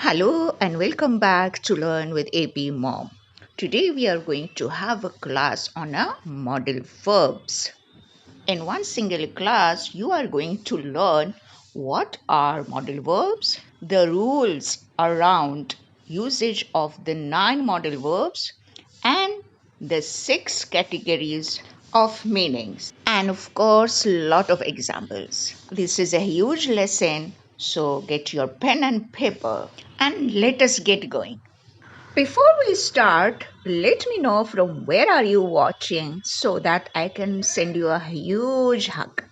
Hello and welcome back to Learn with ABmom. Today we are going to have a class on modal verbs. In one single class, you are going to learn what are modal verbs, the rules around usage of the 9 modal verbs, and the 6 categories of meanings. And of course, lot of examples. This is a huge lesson, so get your pen and paper and let us get going. Before we start, let me know from where are you watching so that I can send you a huge hug.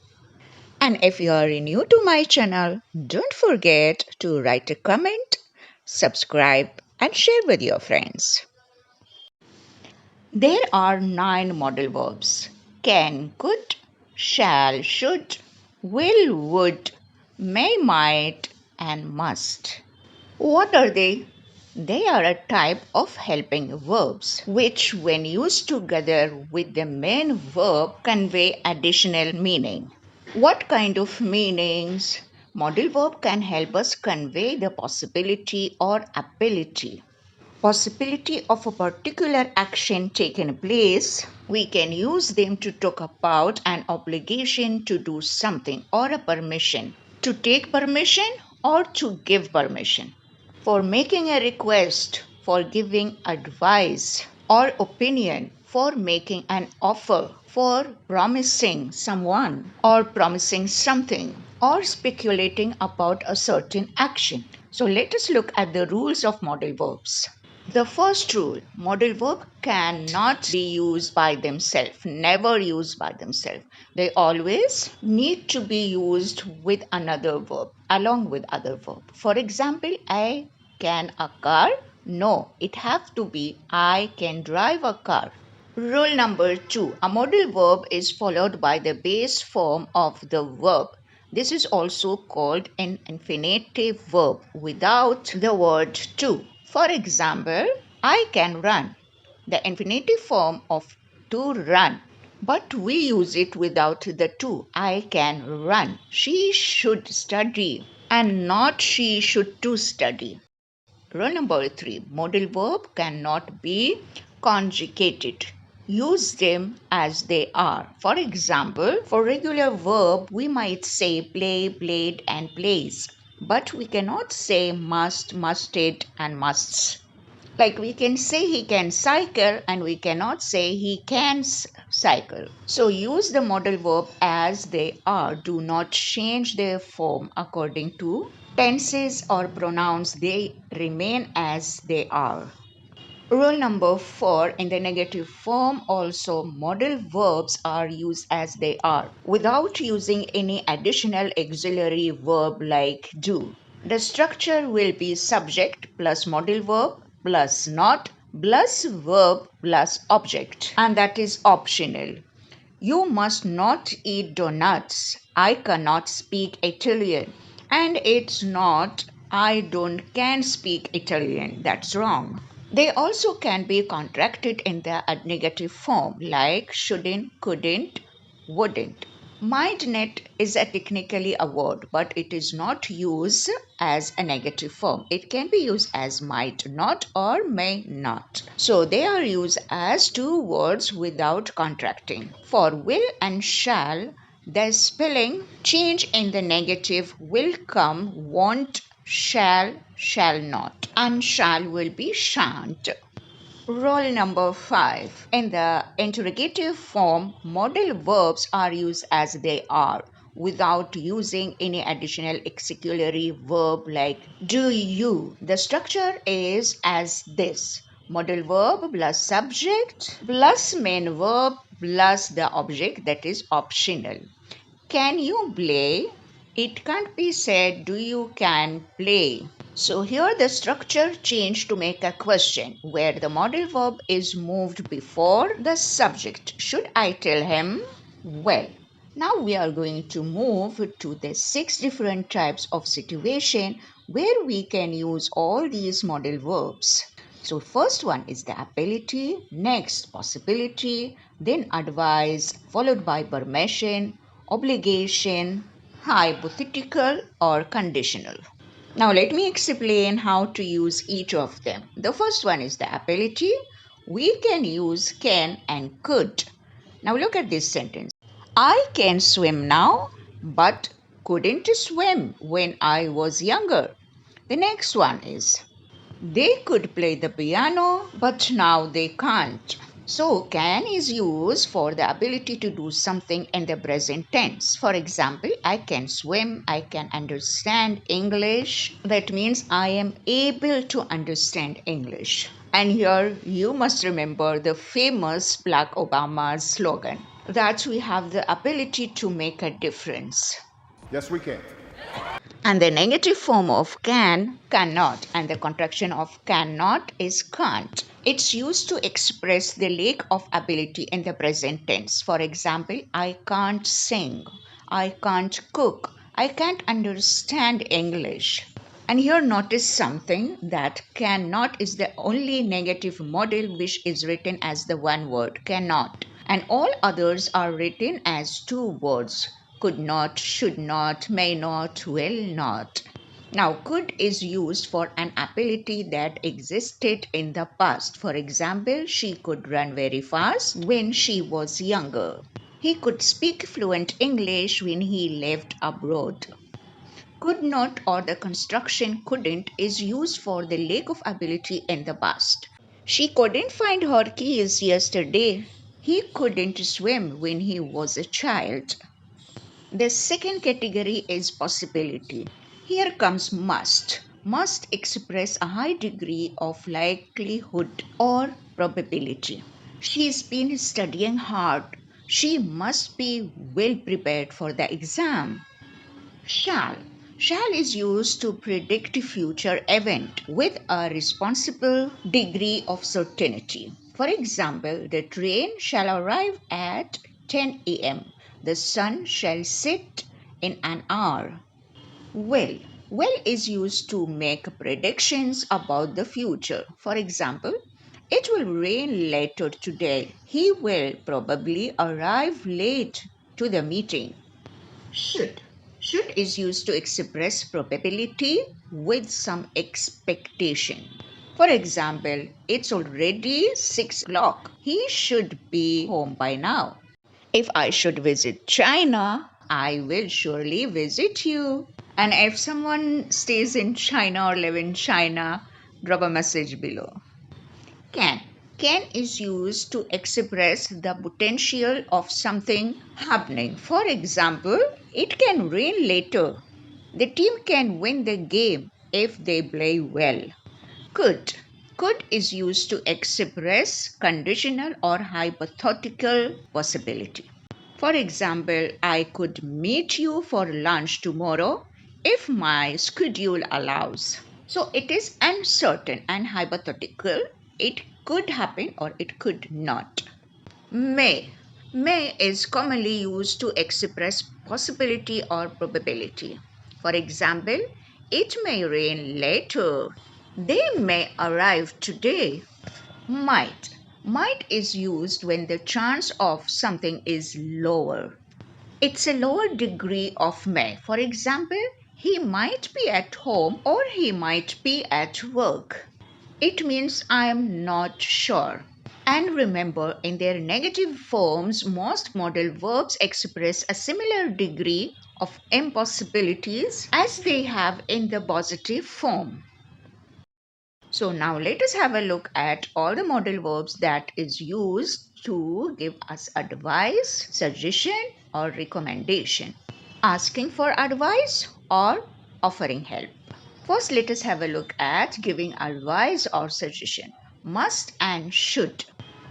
And if you are new to my channel, don't forget to write a comment, subscribe and share with your friends. There are 9 modal verbs: can, could, shall, should, will, would, may, might and must. What are they? They are a type of helping verbs which, when used together with the main verb, convey additional meaning. What kind of meanings? Modal verb can help us convey the possibility or ability. Possibility of a particular action taking place. We can use them to talk about an obligation to do something or a permission, to take permission or to give permission, for making a request, for giving advice or opinion, for making an offer, for promising someone or promising something, or speculating about a certain action. So let us look at the rules of modal verbs. The first rule: modal verb cannot be used by themselves, never used by themselves. They always need to be used with another verb, along with other verb. For example, I can a car? No, it have to be I can drive a car. Rule number 2. A modal verb is followed by the base form of the verb. This is also called an infinitive verb without the word to. For example, I can run, the infinitive form of to run. But we use it without the to. I can run. She should study and not she should to study. Rule number 3. Modal verb cannot be conjugated. Use them as they are. For example, for regular verb, we might say play, played, and plays. But we cannot say must, musted, and musts. Like we can say he can cycle and we cannot say he can cycle. So use the modal verb as they are. Do not change their form according to tenses or pronouns. They remain as they are. Rule number 4: in the negative form also modal verbs are used as they are without using any additional auxiliary verb like do. The structure will be subject plus modal verb plus not plus verb plus object, and that is optional. You must not eat donuts. I cannot speak Italian. And it's not I don't can speak Italian. That's wrong. They also can be contracted in the negative form like shouldn't, couldn't, wouldn't. Mightn't is technically a word, but it is not used as a negative form. It can be used as might not or may not. So they are used as two words without contracting. For will and shall, the spelling change in the negative will come won't, shall not, and shall will be shan't. Rule number 5. In the interrogative form, modal verbs are used as they are without using any additional auxiliary verb like do you. The structure is as this: modal verb plus subject plus main verb plus the object, that is optional. Can you play? It can't be said do you can play. So here the structure changed to make a question where the modal verb is moved before the subject. Should I tell him? Well, now we are going to move to the 6 different types of situation where we can use all these modal verbs. So first one is the ability, next possibility, then advice, followed by permission, obligation, hypothetical or conditional. Now let me explain how to use each of them. The first one is the ability. We can use can and could. Now look at this sentence. I can swim now, but couldn't swim when I was younger. The next one is they could play the piano, but now they can't. So, can is used for the ability to do something in the present tense. For example, I can swim, I can understand English. That means I am able to understand English. And here you must remember the famous Black Obama's slogan that we have the ability to make a difference. Yes, we can. And the negative form of can, cannot, and the contraction of cannot is can't. It's used to express the lack of ability in the present tense. For example, I can't sing, I can't cook, I can't understand English. And here notice something that cannot is the only negative model which is written as the one word cannot, and all others are written as two words could not, should not, may not, will not. Now, could is used for an ability that existed in the past. For example, she could run very fast when she was younger. He could speak fluent English when he lived abroad. Could not or the construction couldn't is used for the lack of ability in the past. She couldn't find her keys yesterday. He couldn't swim when he was a child. The second category is possibility. Here comes must. Must express a high degree of likelihood or probability. She's been studying hard. She must be well prepared for the exam. Shall. Shall is used to predict a future event with a responsible degree of certainty. For example, the train shall arrive at 10 a.m. The sun shall set in an hour. Will. Will is used to make predictions about the future. For example, it will rain later today. He will probably arrive late to the meeting. Should. Should is used to express probability with some expectation. For example, it's already 6 o'clock. He should be home by now. If I should visit China, I will surely visit you. And if someone stays in China or live in China, drop a message below. Can. Can is used to express the potential of something happening. For example, it can rain later. The team can win the game if they play well. Could. Could is used to express conditional or hypothetical possibility. For example, I could meet you for lunch tomorrow if my schedule allows. So it is uncertain and hypothetical. It could happen or it could not. May. May is commonly used to express possibility or probability. For example, it may rain later. They may arrive today. Might. Might is used when the chance of something is lower. It's a lower degree of may. For example, he might be at home or he might be at work. It means I am not sure. And remember, in their negative forms, most modal verbs express a similar degree of impossibilities as they have in the positive form. So now let us have a look at all the modal verbs that is used to give us advice, suggestion or recommendation. Asking for advice or offering help. First, let us have a look at giving advice or suggestion. Must and should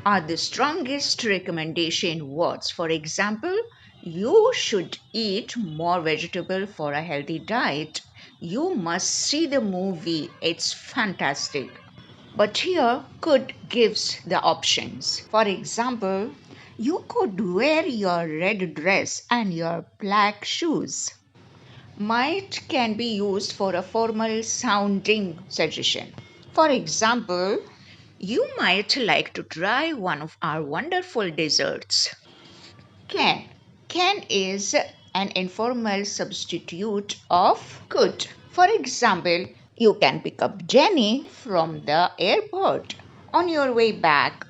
are the strongest recommendation words. For example, you should eat more vegetable for a healthy diet. You must see the movie, it's fantastic. But here, could gives the options. For example, you could wear your red dress and your black shoes. Might can be used for a formal sounding suggestion. For example, you might like to try one of our wonderful desserts. Can. Can is an informal substitute of could. For example, you can pick up Jenny from the airport on your way back.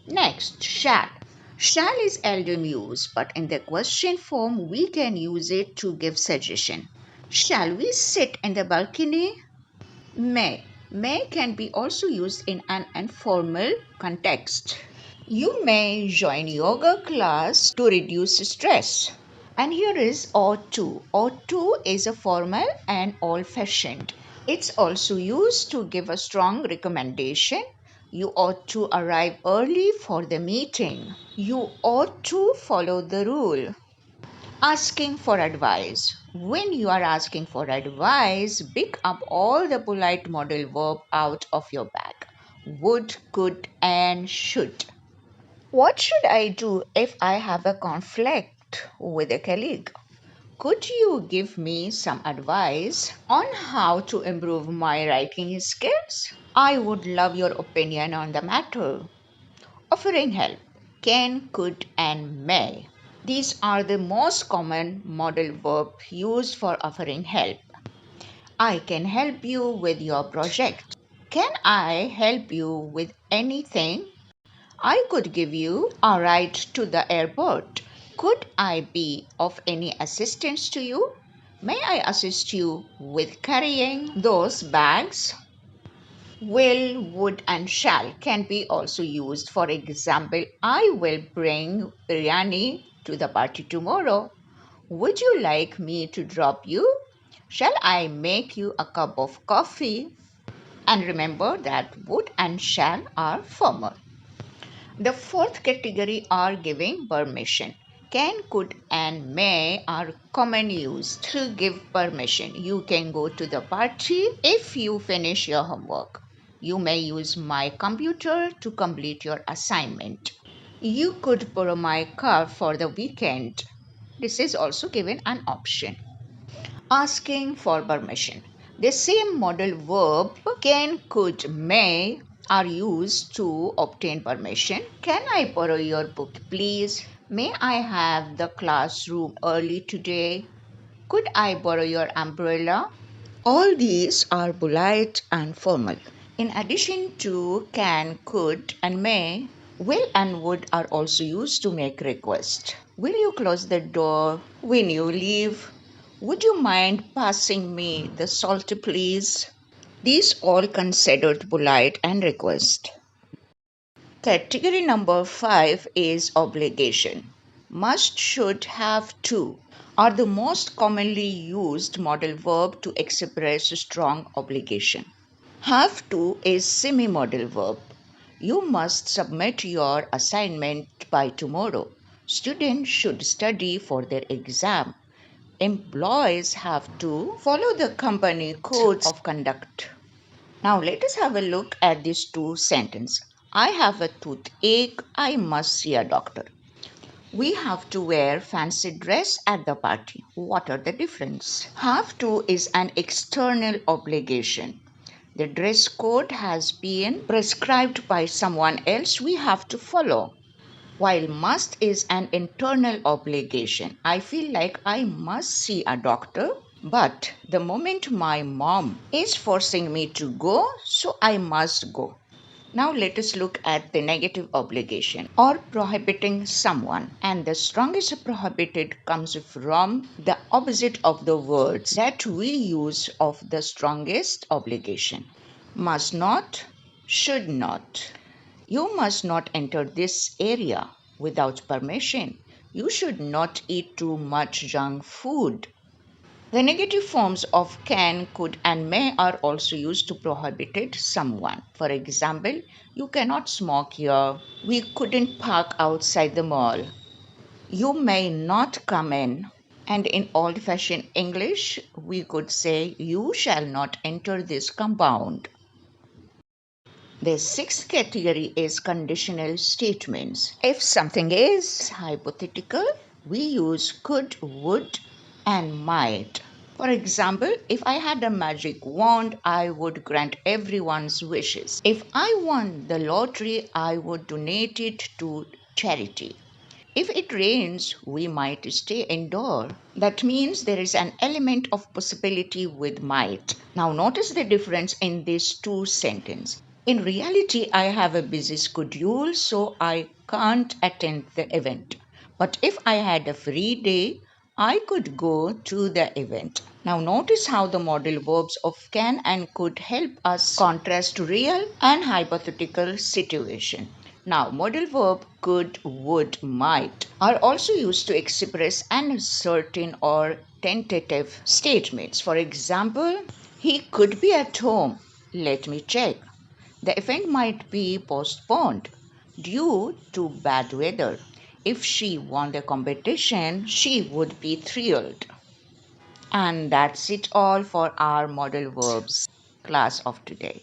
Next, shall. Shall is seldom used, but in the question form, we can use it to give suggestion. Shall we sit in the balcony? May. May can be also used in an informal context. You may join yoga class to reduce stress. And here is ought to. Ought to is a formal and old-fashioned. It's also used to give a strong recommendation. You ought to arrive early for the meeting. You ought to follow the rule. Asking for advice. When you are asking for advice, pick up all the polite modal verb out of your bag. Would, could, and should. What should I do if I have a conflict with a colleague? Could you give me some advice on how to improve my writing skills? I would love your opinion on the matter. Offering help. Can, could, and may. These are the most common modal verbs used for offering help. I can help you with your project. Can I help you with anything? I could give you a ride to the airport. Could I be of any assistance to you? May I assist you with carrying those bags? Will, would, and shall can be also used. For example, I will bring biryani to the party tomorrow. Would you like me to drop you? Shall I make you a cup of coffee? And remember that would and shall are formal. The fourth category are giving permission. Can, could, and may are commonly used to give permission. You can go to the party if you finish your homework. You may use my computer to complete your assignment. You could borrow my car for the weekend. This is also given an option. Asking for permission. The same modal verb can, could, may are used to obtain permission. Can I borrow your book, please? May I have the classroom early today? Could I borrow your umbrella? All these are polite and formal. In addition to can, could, and may, will and would are also used to make requests. Will you close the door when you leave? Would you mind passing me the salt, please? These all considered polite and request. Category number 5 is obligation. Must, should, have to are the most commonly used modal verb to express strong obligation. Have to is semi-modal verb. You must submit your assignment by tomorrow. Students should study for their exam. Employees have to follow the company codes of conduct. Now let us have a look at these two sentences. I have a toothache. I must see a doctor. We have to wear fancy dress at the party. What are the difference? Have to is an external obligation. The dress code has been prescribed by someone else we have to follow. While must is an internal obligation. I feel like I must see a doctor, but the moment my mom is forcing me to go, so I must go. Now let us look at the negative obligation or prohibiting someone. And the strongest prohibited comes from the opposite of the words that we use of the strongest obligation. Must not, should not. You must not enter this area without permission. You should not eat too much junk food. The negative forms of can, could, and may are also used to prohibit someone. For example, you cannot smoke here. We couldn't park outside the mall. You may not come in. And in old-fashioned English, we could say, you shall not enter this compound. The sixth category is conditional statements. If something is hypothetical, we use could, would, and might. For example, if I had a magic wand, I would grant everyone's wishes. If I won the lottery, I would donate it to charity. If it rains, we might stay indoor. That means there is an element of possibility with might. Now notice the difference in these two sentences. In reality, I have a busy schedule, so I can't attend the event. But if I had a free day, I could go to the event. Now notice how the modal verbs of can and could help us contrast real and hypothetical situation. Now, modal verb could, would, might are also used to express uncertain or tentative statements. For example, he could be at home. Let me check. The event might be postponed due to bad weather. If she won the competition, she would be thrilled. And that's it all for our modal verbs class of today.